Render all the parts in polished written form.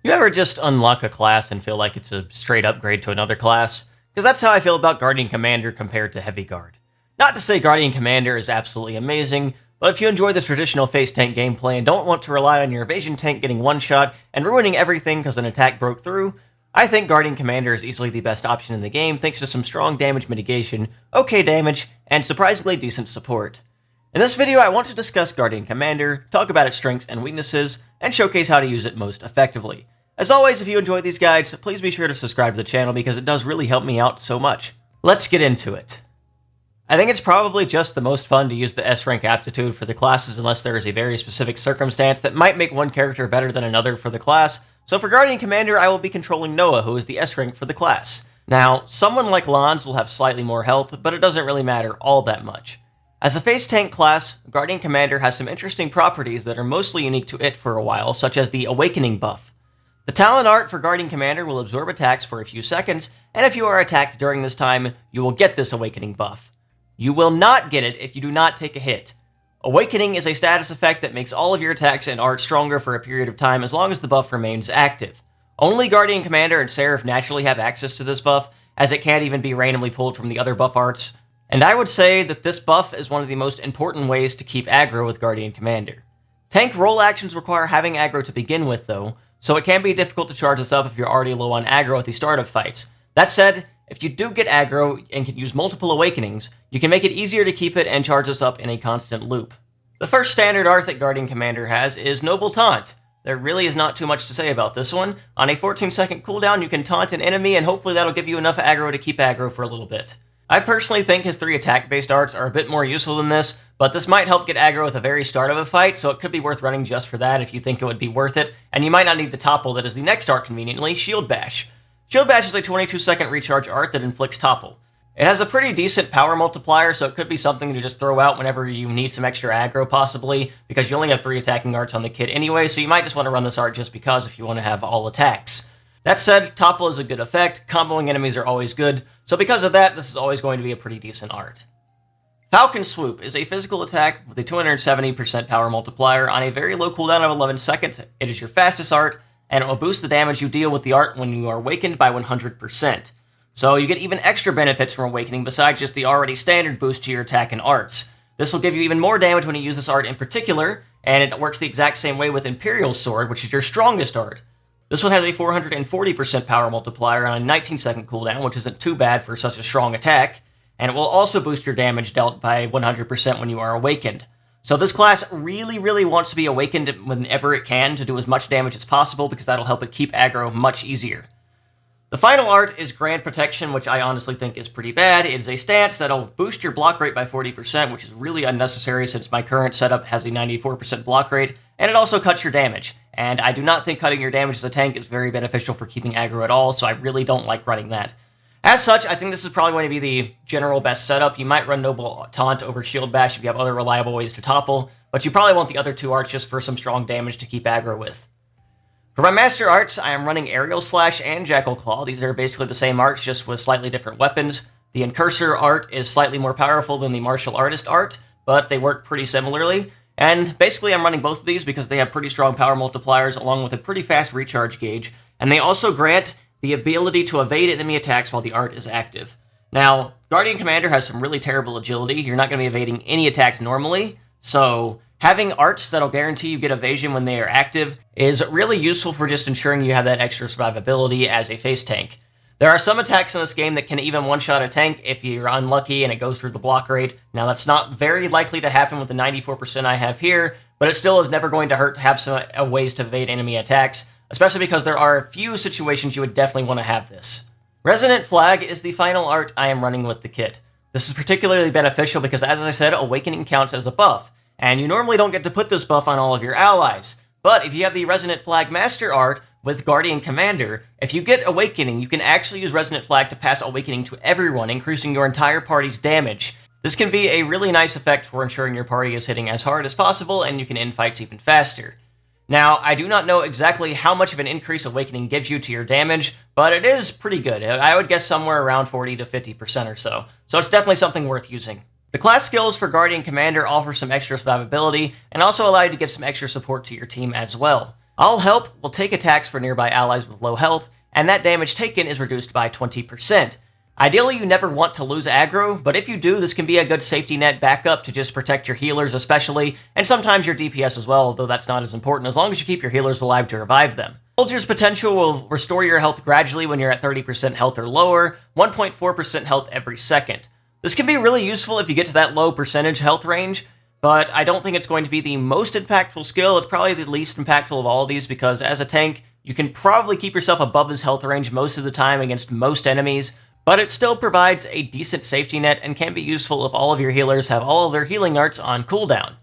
You ever just unlock a class and feel like it's a straight upgrade to another class? Because that's how I feel about Guardian Commander compared to Heavy Guard. Not to say Guardian Commander is absolutely amazing, but if you enjoy the traditional face tank gameplay and don't want to rely on your evasion tank getting one-shot and ruining everything because an attack broke through, I think Guardian Commander is easily the best option in the game thanks to some strong damage mitigation, okay damage, and surprisingly decent support. In this video, I want to discuss Guardian Commander, talk about its strengths and weaknesses, and showcase how to use it most effectively. As always, if you enjoy these guides, please be sure to subscribe to the channel because it does really help me out so much. Let's get into it. I think it's probably just the most fun to use the S-rank aptitude for the classes unless there is a very specific circumstance that might make one character better than another for the class, so for Guardian Commander I will be controlling Noah, who is the S-rank for the class. Now, someone like Lons will have slightly more health, but it doesn't really matter all that much. As a face tank class, Guardian Commander has some interesting properties that are mostly unique to it for a while, such as the Awakening buff. The talent art for Guardian Commander will absorb attacks for a few seconds, and if you are attacked during this time, you will get this Awakening buff. You will not get it if you do not take a hit. Awakening is a status effect that makes all of your attacks and art stronger for a period of time as long as the buff remains active. Only Guardian Commander and Seraph naturally have access to this buff, as it can't even be randomly pulled from the other buff arts, and I would say that this buff is one of the most important ways to keep aggro with Guardian Commander. Tank roll actions require having aggro to begin with though, so it can be difficult to charge this up if you're already low on aggro at the start of fights. That said, if you do get aggro and can use multiple awakenings, you can make it easier to keep it and charge this up in a constant loop. The first standard art that Guardian Commander has is Noble Taunt. There really is not too much to say about this one. On a 14-second cooldown, you can taunt an enemy and hopefully that'll give you enough aggro to keep aggro for a little bit. I personally think his 3 attack-based arts are a bit more useful than this, but this might help get aggro at the very start of a fight, so it could be worth running just for that if you think it would be worth it, and you might not need the topple that is the next art conveniently, Shield Bash. Shield Bash is a 22-second recharge art that inflicts topple. It has a pretty decent power multiplier, so it could be something to just throw out whenever you need some extra aggro, possibly, because you only have 3 attacking arts on the kit anyway, so you might just want to run this art just because if you want to have all attacks. That said, topple is a good effect, comboing enemies are always good, so because of that, this is always going to be a pretty decent art. Falcon Swoop is a physical attack with a 270% power multiplier on a very low cooldown of 11 seconds. It is your fastest art, and it will boost the damage you deal with the art when you are awakened by 100%. So you get even extra benefits from awakening besides just the already standard boost to your attack and arts. This will give you even more damage when you use this art in particular, and it works the exact same way with Imperial Sword, which is your strongest art. This one has a 440% power multiplier on a 19-second cooldown, which isn't too bad for such a strong attack, and it will also boost your damage dealt by 100% when you are awakened. So this class really wants to be awakened whenever it can to do as much damage as possible because that'll help it keep aggro much easier. The final art is Grand Protection, which I honestly think is pretty bad. It is a stance that'll boost your block rate by 40%, which is really unnecessary since my current setup has a 94% block rate, and it also cuts your damage. And I do not think cutting your damage as a tank is very beneficial for keeping aggro at all, so I really don't like running that. As such, I think this is probably going to be the general best setup. You might run Noble Taunt over Shield Bash if you have other reliable ways to topple, but you probably want the other 2 arts just for some strong damage to keep aggro with. For my master arts, I am running Aerial Slash and Jackal Claw. These are basically the same arts, just with slightly different weapons. The Incursor art is slightly more powerful than the Martial Artist art, but they work pretty similarly. And basically I'm running both of these because they have pretty strong power multipliers along with a pretty fast recharge gauge, and they also grant the ability to evade enemy attacks while the art is active. Now, Guardian Commander has some really terrible agility. You're not going to be evading any attacks normally, so having arts that'll guarantee you get evasion when they are active is really useful for just ensuring you have that extra survivability as a face tank. There are some attacks in this game that can even one-shot a tank if you're unlucky and it goes through the block rate. Now that's not very likely to happen with the 94% I have here, but it still is never going to hurt to have some ways to evade enemy attacks, especially because there are a few situations you would definitely want to have this. Resonant Flag is the final art I am running with the kit. This is particularly beneficial because, as I said, Awakening counts as a buff, and you normally don't get to put this buff on all of your allies. But if you have the Resonant Flag Master art with Guardian Commander, if you get Awakening, you can actually use Resonant Flag to pass Awakening to everyone, increasing your entire party's damage. This can be a really nice effect for ensuring your party is hitting as hard as possible, and you can end fights even faster. Now, I do not know exactly how much of an increase Awakening gives you to your damage, but it is pretty good. I would guess somewhere around 40 to 50% or so, so it's definitely something worth using. The class skills for Guardian Commander offer some extra survivability, and also allow you to give some extra support to your team as well. All Help will take attacks for nearby allies with low health, and that damage taken is reduced by 20%. Ideally, you never want to lose aggro, but if you do, this can be a good safety net backup to just protect your healers especially, and sometimes your DPS as well, though that's not as important as long as you keep your healers alive to revive them. Soldier's Potential will restore your health gradually when you're at 30% health or lower, 1.4% health every second. This can be really useful if you get to that low percentage health range, but I don't think it's going to be the most impactful skill. It's probably the least impactful of all of these because as a tank, you can probably keep yourself above this health range most of the time against most enemies, but it still provides a decent safety net and can be useful if all of your healers have all of their healing arts on cooldown.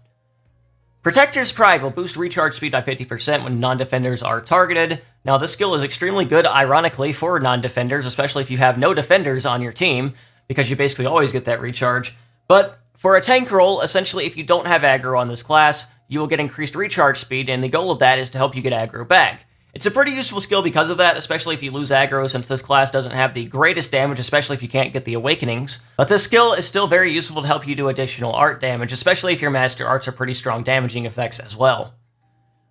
Protector's Pride will boost recharge speed by 50% when non-defenders are targeted. Now this skill is extremely good, ironically, for non-defenders, especially if you have no defenders on your team, because you basically always get that recharge. But for a tank role, essentially if you don't have aggro on this class, you will get increased recharge speed, and the goal of that is to help you get aggro back. It's a pretty useful skill because of that, especially if you lose aggro, since this class doesn't have the greatest damage, especially if you can't get the awakenings. But this skill is still very useful to help you do additional art damage, especially if your master arts are pretty strong damaging effects as well.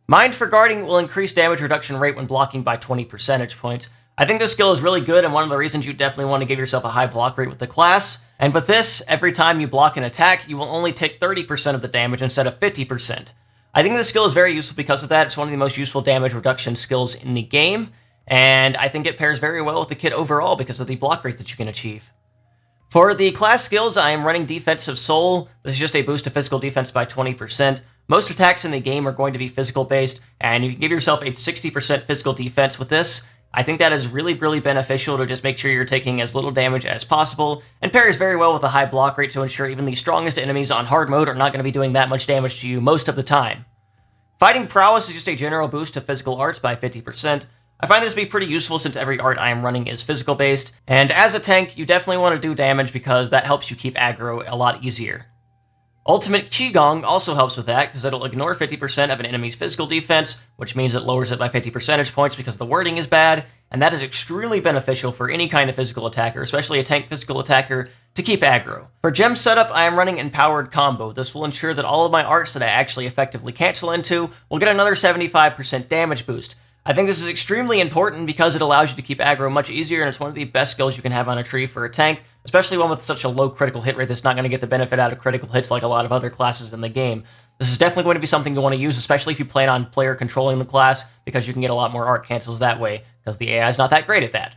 Mind for Guarding will increase damage reduction rate when blocking by 20 percentage points. I think this skill is really good, and one of the reasons you definitely want to give yourself a high block rate with the class. And with this, every time you block an attack, you will only take 30% of the damage instead of 50%. I think this skill is very useful because of that. It's one of the most useful damage reduction skills in the game, and I think it pairs very well with the kit overall because of the block rate that you can achieve. For the class skills, I am running Defensive Soul. This is just a boost to physical defense by 20%. Most attacks in the game are going to be physical based, and you can give yourself a 60% physical defense with this. I think that is really, really beneficial to just make sure you're taking as little damage as possible, and pairs very well with a high block rate to ensure even the strongest enemies on hard mode are not going to be doing that much damage to you most of the time. Fighting Prowess is just a general boost to physical arts by 50%. I find this to be pretty useful since every art I am running is physical based, and as a tank, you definitely want to do damage because that helps you keep aggro a lot easier. Ultimate Qigong also helps with that, because it'll ignore 50% of an enemy's physical defense, which means it lowers it by 50 percentage points because the wording is bad, and that is extremely beneficial for any kind of physical attacker, especially a tank physical attacker, to keep aggro. For gem setup, I am running Empowered Combo. This will ensure that all of my arts that I actually effectively cancel into will get another 75% damage boost. I think this is extremely important because it allows you to keep aggro much easier, and it's one of the best skills you can have on a tree for a tank, especially one with such a low critical hit rate that's not going to get the benefit out of critical hits like a lot of other classes in the game. This is definitely going to be something you want to use, especially if you plan on player controlling the class, because you can get a lot more art cancels that way, because the AI is not that great at that.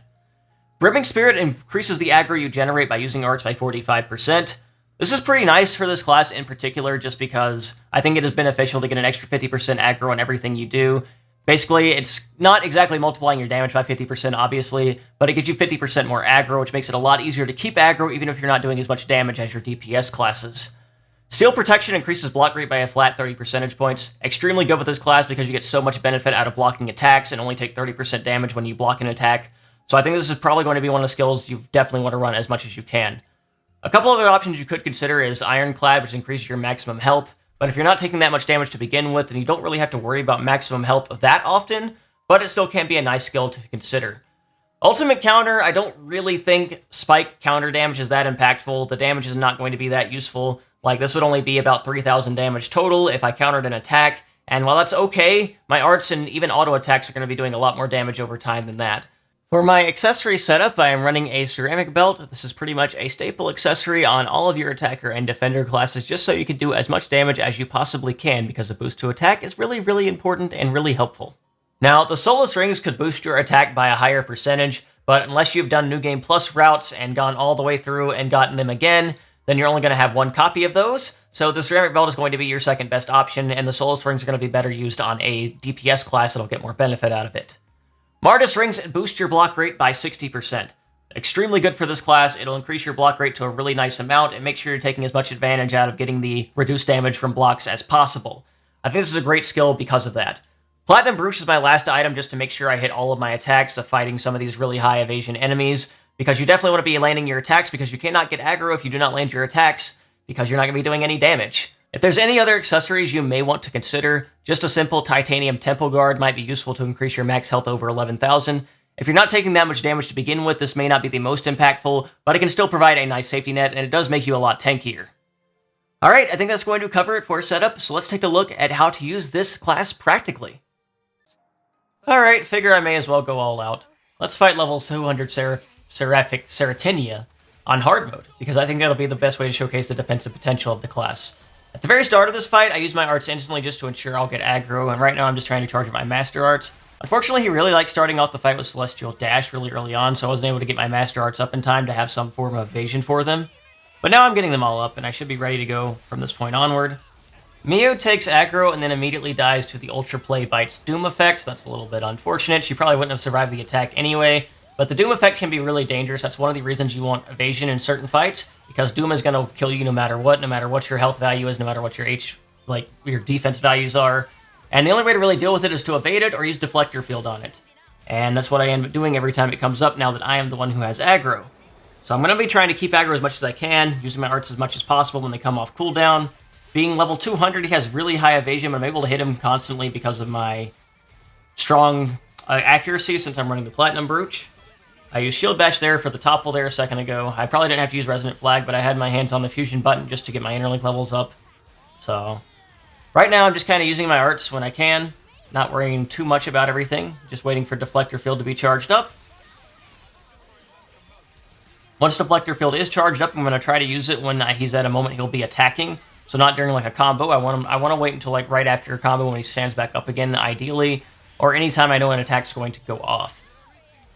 Brimming Spirit increases the aggro you generate by using arts by 45%. This is pretty nice for this class in particular, just because I think it is beneficial to get an extra 50% aggro on everything you do. Basically, it's not exactly multiplying your damage by 50%, obviously, but it gives you 50% more aggro, which makes it a lot easier to keep aggro even if you're not doing as much damage as your DPS classes. Steel Protection increases block rate by a flat 30 percentage points. Extremely good with this class because you get so much benefit out of blocking attacks and only take 30% damage when you block an attack. So I think this is probably going to be one of the skills you definitely want to run as much as you can. A couple other options you could consider is Ironclad, which increases your maximum health. But if you're not taking that much damage to begin with, then you don't really have to worry about maximum health that often, but it still can be a nice skill to consider. Ultimate Counter, I don't really think spike counter damage is that impactful. The damage is not going to be that useful. Like, this would only be about 3,000 damage total if I countered an attack, and while that's okay, my arts and even auto attacks are going to be doing a lot more damage over time than that. For my accessory setup, I am running a ceramic belt. This is pretty much a staple accessory on all of your attacker and defender classes, just so you can do as much damage as you possibly can, because a boost to attack is really, really important and really helpful. Now, the Soulless Rings could boost your attack by a higher percentage, but unless you've done New Game Plus routes and gone all the way through and gotten them again, then you're only going to have one copy of those. So the ceramic belt is going to be your second best option, and the Soulless Rings are going to be better used on a DPS class that'll get more benefit out of it. Martis Rings boost your block rate by 60%. Extremely good for this class. It'll increase your block rate to a really nice amount and make sure you're taking as much advantage out of getting the reduced damage from blocks as possible. I think this is a great skill because of that. Platinum Brooch is my last item just to make sure I hit all of my attacks of fighting some of these really high evasion enemies, because you definitely want to be landing your attacks, because you cannot get aggro if you do not land your attacks, because you're not going to be doing any damage. If there's any other accessories you may want to consider, just a simple titanium temple guard might be useful to increase your max health over 11,000. If you're not taking that much damage to begin with, this may not be the most impactful, but it can still provide a nice safety net, and it does make you a lot tankier. Alright, I think that's going to cover it for setup, so let's take a look at how to use this class practically. Alright, figure I may as well go all out. Let's fight level 200 Seraphic Seratinia on hard mode, because I think that'll be the best way to showcase the defensive potential of the class. At the very start of this fight, I use my arts instantly just to ensure I'll get aggro, and right now I'm just trying to charge my Master Arts. Unfortunately, he really liked starting off the fight with Celestial Dash really early on, so I wasn't able to get my Master Arts up in time to have some form of evasion for them. But now I'm getting them all up, and I should be ready to go from this point onward. Mio takes aggro and then immediately dies to the Ultra Play Bite's Doom effect. That's a little bit unfortunate. She probably wouldn't have survived the attack anyway, but the Doom effect can be really dangerous. That's one of the reasons you want evasion in certain fights, because Doom is going to kill you no matter what your health value is, no matter what your your defense values are. And the only way to really deal with it is to evade it or use Deflector Field on it. And that's what I end up doing every time it comes up now that I am the one who has aggro. So I'm going to be trying to keep aggro as much as I can, using my arts as much as possible when they come off cooldown. Being level 200, he has really high evasion, but I'm able to hit him constantly because of my strong accuracy since I'm running the Platinum Brooch. I used Shield Bash there for the topple there a second ago. I probably didn't have to use Resonant Flag, but I had my hands on the fusion button just to get my interlink levels up. So right now I'm just kind of using my arts when I can, not worrying too much about everything, just waiting for Deflector Field to be charged up. Once Deflector Field is charged up, I'm going to try to use it when he's at a moment he'll be attacking. So not during like a combo. I want to wait until like right after a combo when he stands back up again, ideally, or anytime I know an attack's going to go off.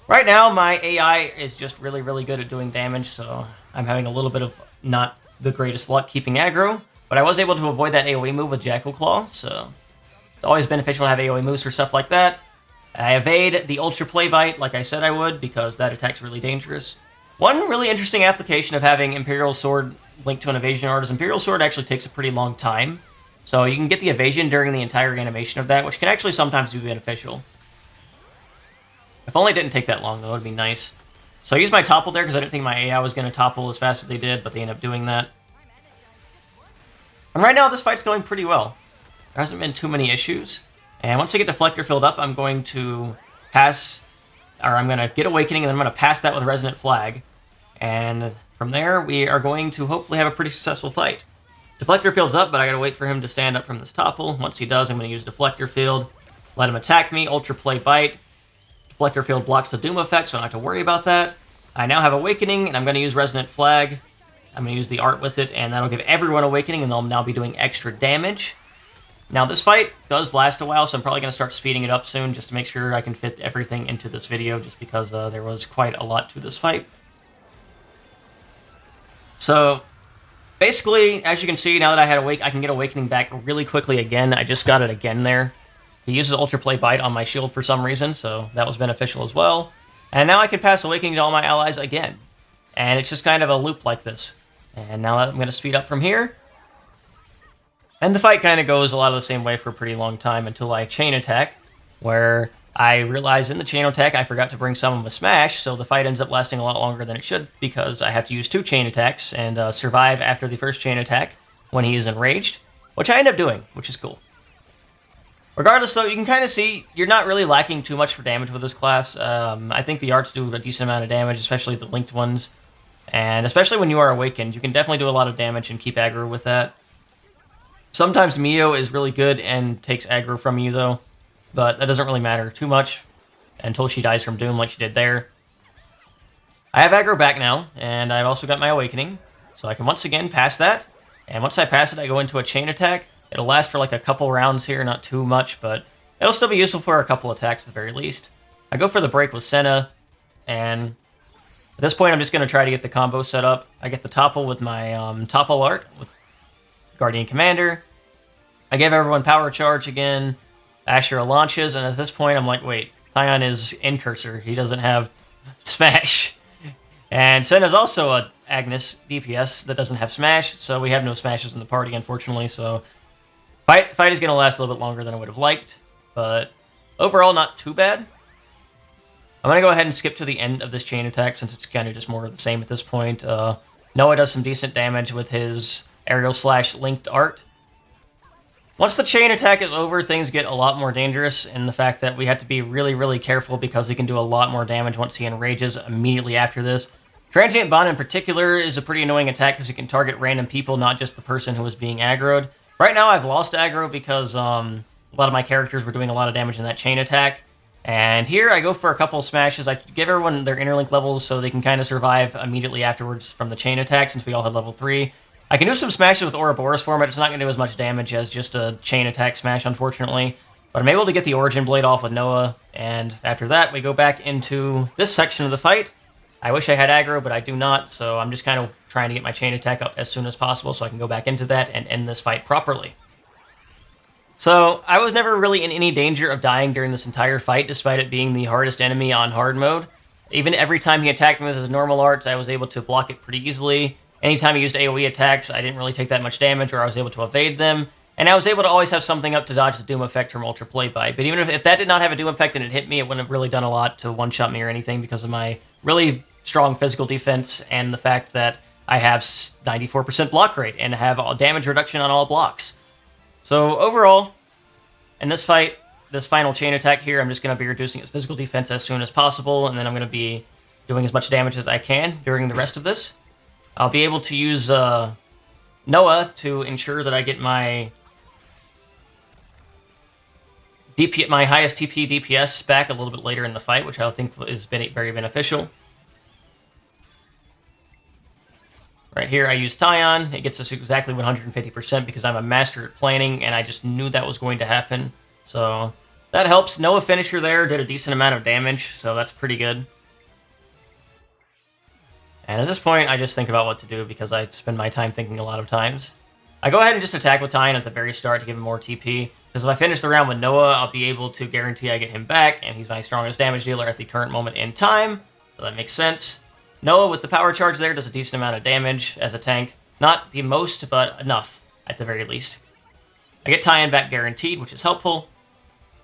Right now, my AI is just really, really good at doing damage, so I'm having a little bit of not the greatest luck keeping aggro, but I was able to avoid that AoE move with Jackal Claw, so it's always beneficial to have AoE moves for stuff like that. I evade the Ultra Play Bite like I said I would, because that attack's really dangerous. One really interesting application of having Imperial Sword linked to an evasion art is Imperial Sword actually takes a pretty long time. So you can get the evasion during the entire animation of that, which can actually sometimes be beneficial. If only it didn't take that long, though, it would be nice. So I used my topple there because I didn't think my AI was going to topple as fast as they did, but they ended up doing that. And right now, this fight's going pretty well. There hasn't been too many issues. And once I get Deflector filled up, I'm going to pass, or I'm going to get Awakening, and then I'm going to pass that with Resonant Flag. And from there, we are going to hopefully have a pretty successful fight. Deflector Field's up, but I gotta wait for him to stand up from this topple. Once he does, I'm going to use Deflector Field, let him attack me, Ultra Play Bite. Deflector Field blocks the Doom effect, so I don't have to worry about that. I now have Awakening, and I'm going to use Resonant Flag. I'm going to use the art with it, and that'll give everyone Awakening, and they'll now be doing extra damage. Now, this fight does last a while, so I'm probably going to start speeding it up soon, just to make sure I can fit everything into this video, just because there was quite a lot to this fight. So, basically, as you can see, now that I had I can get Awakening back really quickly again. I just got it again there. He uses Ultra Play Bite on my shield for some reason, so that was beneficial as well. And now I can pass Awakening to all my allies again. And it's just kind of a loop like this. And now I'm going to speed up from here. And the fight kind of goes a lot of the same way for a pretty long time until I chain attack, where I realize in the chain attack I forgot to bring Summon with Smash, so the fight ends up lasting a lot longer than it should, because I have to use 2 chain attacks and survive after the first chain attack when he is enraged, which I end up doing, which is cool. Regardless, though, you can kind of see you're not really lacking too much for damage with this class. I think the arts do a decent amount of damage, especially the linked ones, and especially when you are awakened, you can definitely do a lot of damage and keep aggro with that. Sometimes Mio is really good and takes aggro from you, though, but that doesn't really matter too much until she dies from Doom like she did there. I have aggro back now, and I've also got my Awakening, so I can once again pass that, and once I pass it, I go into a chain attack. It'll last for like a couple rounds here, not too much, but it'll still be useful for a couple attacks at the very least. I go for the break with Senna, and at this point I'm just going to try to get the combo set up. I get the topple with my topple art with Guardian Commander. I give everyone power charge again. Ashura launches, and at this point I'm like, wait, Tyon is Incursor. He doesn't have Smash. And Senna's also a Agnes DPS that doesn't have Smash, so we have no Smashes in the party, unfortunately, so fight is going to last a little bit longer than I would have liked, but overall not too bad. I'm going to go ahead and skip to the end of this chain attack, since it's kind of just more of the same at this point. Noah does some decent damage with his aerial slash linked art. Once the chain attack is over, things get a lot more dangerous in the fact that we have to be really, really careful because he can do a lot more damage once he enrages immediately after this. Transient Bond in particular is a pretty annoying attack because it can target random people, not just the person who is being aggroed. Right now I've lost aggro because a lot of my characters were doing a lot of damage in that chain attack, And here I go for a couple smashes. I give everyone their interlink levels so they can kind of survive immediately afterwards from the chain attack, since we all have level 3. I can do some smashes with Ouroboros form, but it's not going to do as much damage as just a chain attack smash, unfortunately. But I'm able to get the Origin Blade off with Noah, and after that we go back into this section of the fight. I wish I had aggro, but I do not, so I'm just kind of trying to get my chain attack up as soon as possible so I can go back into that and end this fight properly. So, I was never really in any danger of dying during this entire fight, despite it being the hardest enemy on hard mode. Even every time he attacked me with his normal arts, I was able to block it pretty easily. Anytime he used AoE attacks, I didn't really take that much damage, or I was able to evade them. And I was able to always have something up to dodge the Doom effect from Ultra Play Bite. But even if that did not have a Doom effect and it hit me, it wouldn't have really done a lot to one-shot me or anything because of my really strong physical defense and the fact that I have 94% block rate and have all damage reduction on all blocks. So overall, in this fight, this final chain attack here, I'm just going to be reducing its physical defense as soon as possible, and then I'm going to be doing as much damage as I can during the rest of this. I'll be able to use Noah to ensure that I get my my highest TP DPS back a little bit later in the fight, which I think is very beneficial. Right here, I use Tyon. It gets us exactly 150% because I'm a master at planning, and I just knew that was going to happen. So that helps. Noah finisher there did a decent amount of damage, so that's pretty good. And at this point, I just think about what to do because I spend my time thinking a lot of times. I go ahead and just attack with Tyon at the very start to give him more TP, because if I finish the round with Noah, I'll be able to guarantee I get him back, and he's my strongest damage dealer at the current moment in time, so that makes sense. Noah, with the power charge there, does a decent amount of damage as a tank. Not the most, but enough, at the very least. I get Tyon back guaranteed, which is helpful.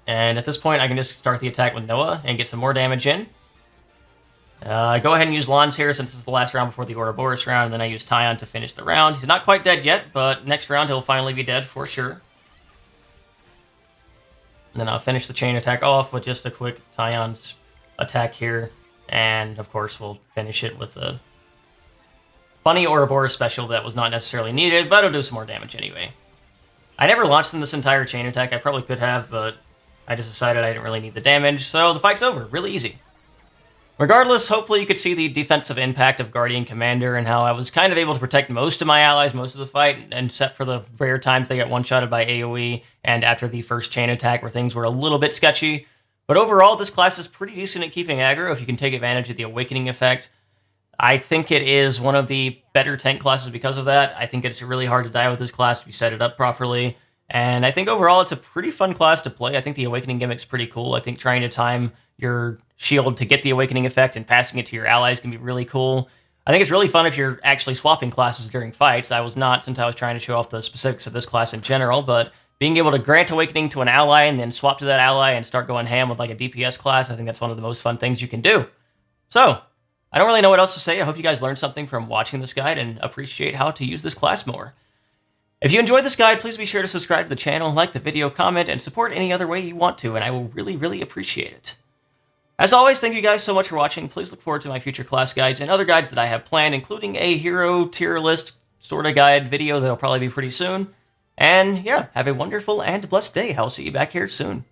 And at this point, I can just start the attack with Noah and get some more damage in. Go ahead and use Lons here, since it's the last round before the Ouroboros round, and then I use Tyon to finish the round. He's not quite dead yet, but next round he'll finally be dead for sure. And then I'll finish the chain attack off with just a quick Tyon's attack here. And, of course, we'll finish it with a funny Ouroboros special that was not necessarily needed, but it'll do some more damage anyway. I never launched in this entire chain attack. I probably could have, but I just decided I didn't really need the damage, so the fight's over. Really easy. Regardless, hopefully you could see the defensive impact of Guardian Commander and how I was kind of able to protect most of my allies most of the fight, except for the rare times they got one-shotted by AoE and after the first chain attack where things were a little bit sketchy. But overall, this class is pretty decent at keeping aggro if you can take advantage of the Awakening effect. I think it is one of the better tank classes because of that. I think it's really hard to die with this class if you set it up properly. And I think overall it's a pretty fun class to play. I think the Awakening gimmick's pretty cool. I think trying to time your shield to get the Awakening effect and passing it to your allies can be really cool. I think it's really fun if you're actually swapping classes during fights. I was not, since I was trying to show off the specifics of this class in general, but being able to grant Awakening to an ally and then swap to that ally and start going ham with like a DPS class, I think that's one of the most fun things you can do. So, I don't really know what else to say. I hope you guys learned something from watching this guide and appreciate how to use this class more. If you enjoyed this guide, please be sure to subscribe to the channel, like the video, comment, and support any other way you want to, and I will really, really appreciate it. As always, thank you guys so much for watching. Please look forward to my future class guides and other guides that I have planned, including a hero tier list sort of guide video that'll probably be pretty soon. And yeah, have a wonderful and blessed day. I'll see you back here soon.